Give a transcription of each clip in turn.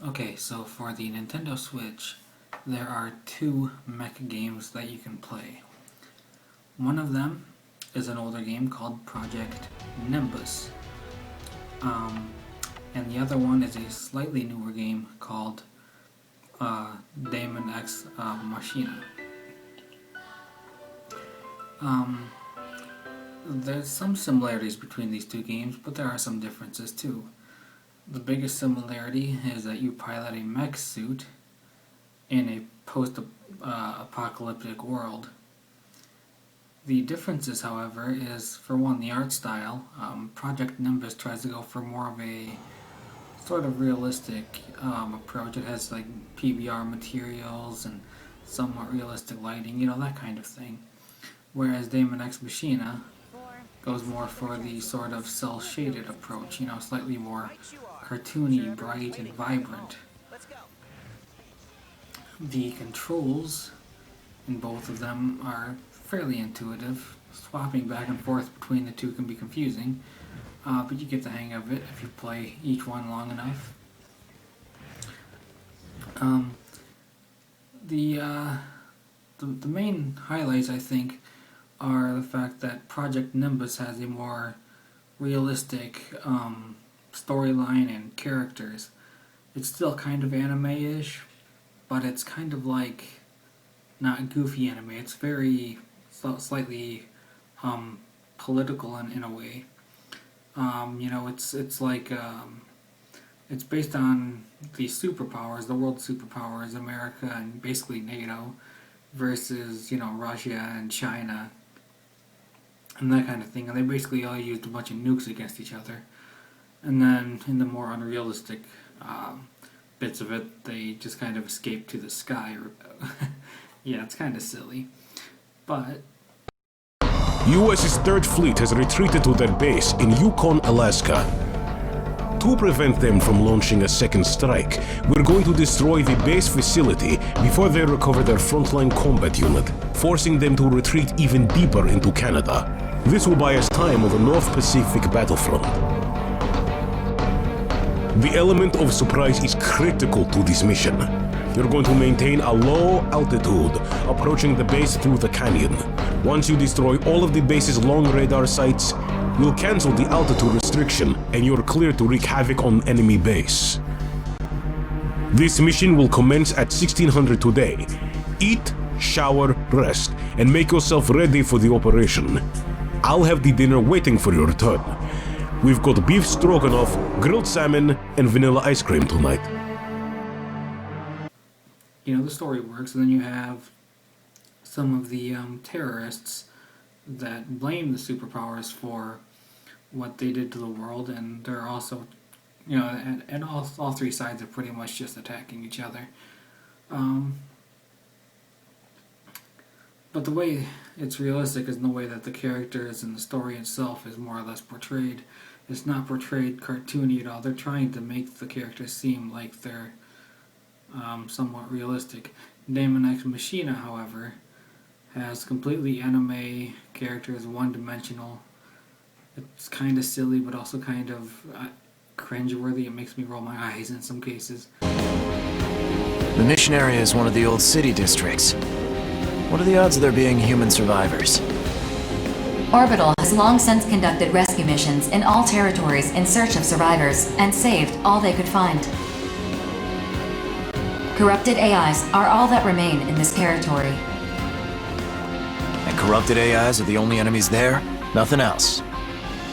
Okay, so for the Nintendo Switch, there are two Mech games that you can play. One of them is an older game called Project Nimbus. And the other one is a slightly newer game called Daemon X Machina. There's some similarities between these two games, but there are some differences too. The biggest similarity is that you pilot a mech suit in a post-apocalyptic world. The differences, however, is, for one, the art style. Project Nimbus tries to go for more of a sort of realistic approach. It has like PBR materials and somewhat realistic lighting, that kind of thing. Whereas Daemon X Machina goes more for the sort of cel-shaded approach, slightly more cartoony, bright, and vibrant. The controls in both of them are fairly intuitive. Swapping back and forth between the two can be confusing, but you get the hang of it if you play each one long enough. The main highlights, I think, are the fact that Project Nimbus has a more realistic storyline and characters. It's still kind of anime-ish, but it's kind of like not goofy anime. It's very slightly political in a way. It's like it's based on the superpowers, the world superpowers, America and basically NATO, versus Russia and China and that kind of thing. And they basically all used a bunch of nukes against each other. And then in the more unrealistic bits of it, they just kind of escape to the sky. Yeah, it's kind of silly. But US's Third Fleet has retreated to their base in Yukon, Alaska. To prevent them from launching a second strike, we're going to destroy the base facility before they recover their frontline combat unit, forcing them to retreat even deeper into Canada. This will buy us time on the North Pacific battlefront. The element of surprise is critical to this mission. You're going to maintain a low altitude, approaching the base through the canyon. Once you destroy all of the base's long radar sites, we'll cancel the altitude restriction and you're clear to wreak havoc on enemy base. This mission will commence at 1600 today. Eat, shower, rest, and make yourself ready for the operation. I'll have the dinner waiting for your return. We've got beef stroganoff, grilled salmon, and vanilla ice cream tonight. The story works, and then you have some of the terrorists that blame the superpowers for what they did to the world, and they're also, and all three sides are pretty much just attacking each other. But the way it's realistic is in the way that the characters and the story itself is more or less portrayed. It's not portrayed cartoony at all. They're trying to make the characters seem like they're somewhat realistic. Daemon X Machina, however, has completely anime characters, one-dimensional. It's kind of silly, but also kind of cringeworthy. It makes me roll my eyes in some cases. The mission area is one of the old city districts. What are the odds of there being human survivors? Orbital has long since conducted rescue missions in all territories in search of survivors and saved all they could find. Corrupted AIs are all that remain in this territory. And corrupted AIs are the only enemies there? Nothing else?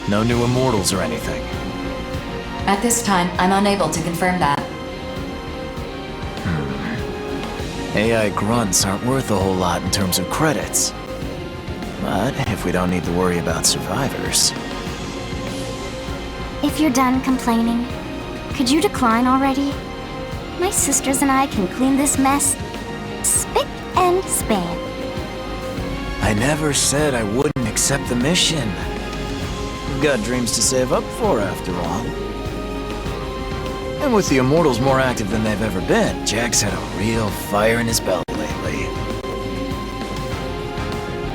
No new immortals or anything? At this time, I'm unable to confirm that. AI grunts aren't worth a whole lot in terms of credits. But if we don't need to worry about survivors... If you're done complaining, could you decline already? My sisters and I can clean this mess spick and span. I never said I wouldn't accept the mission. We've got dreams to save up for, after all. And with the Immortals more active than they've ever been, Jack's had a real fire in his belly lately.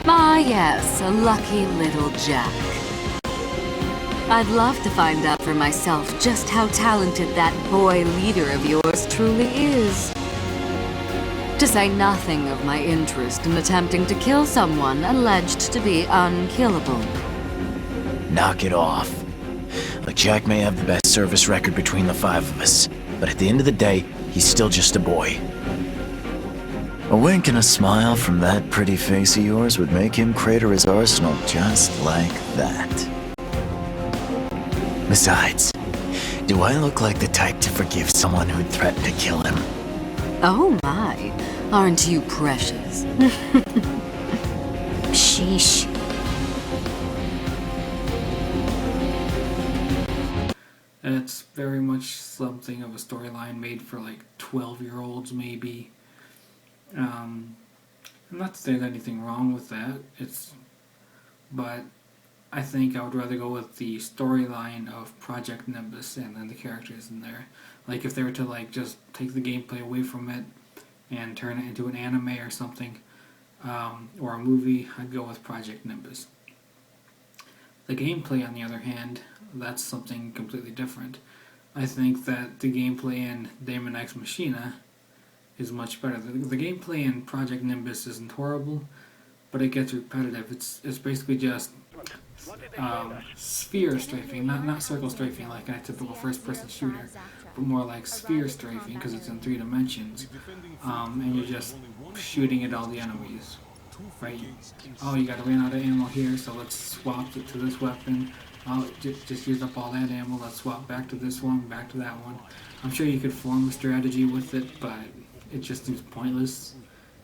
Ah, yes, a lucky little Jack. I'd love to find out for myself just how talented that boy leader of yours truly is. To say nothing of my interest in attempting to kill someone alleged to be unkillable. Knock it off. Like, Jack may have the best service record between the five of us, but at the end of the day, he's still just a boy. A wink and a smile from that pretty face of yours would make him crater his arsenal just like that. Besides, do I look like the type to forgive someone who'd threaten to kill him? Oh my, aren't you precious? Sheesh. It's very much something of a storyline made for like 12-year-olds maybe. And not that there's anything wrong with that, but I think I would rather go with the storyline of Project Nimbus and then the characters in there. Like if they were to like just take the gameplay away from it and turn it into an anime or something, or a movie, I'd go with Project Nimbus. The gameplay, on the other hand, that's something completely different. I think that the gameplay in Daemon X Machina is much better. The gameplay in Project Nimbus isn't horrible, but it gets repetitive. It's basically just sphere strafing, not circle strafing like in a typical first-person shooter, but more like sphere strafing because it's in 3 dimensions, and you're just shooting at all the enemies. Right? Oh, you gotta run out of ammo here, so let's swap it to this weapon. Oh, just used up all that ammo, let's swap back to this one, back to that one. I'm sure you could form a strategy with it, but it just seems pointless.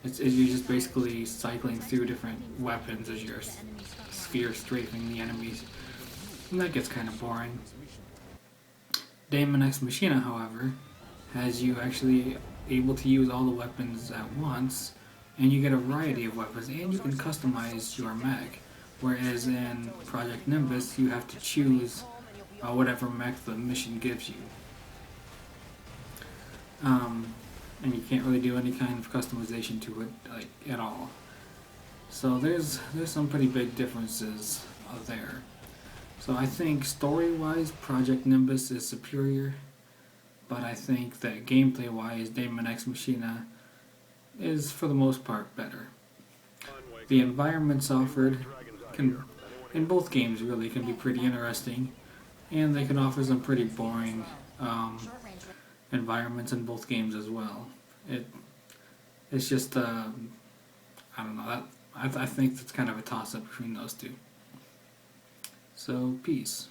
You're just basically cycling through different weapons as you're sphere strafing the enemies. And that gets kind of boring. Daemon X Machina, however, has you actually able to use all the weapons at once, and you get a variety of weapons, and you can customize your mech. Whereas in Project Nimbus, you have to choose whatever mech the mission gives you. And you can't really do any kind of customization to it, like, at all. So there's some pretty big differences there. So I think story-wise, Project Nimbus is superior, but I think that gameplay-wise, Daemon X Machina is for the most part better. The environments offered in both games really can be pretty interesting, and they can offer some pretty boring environments in both games as well. It's just I don't know, I think that's kind of a toss-up between those two. So peace.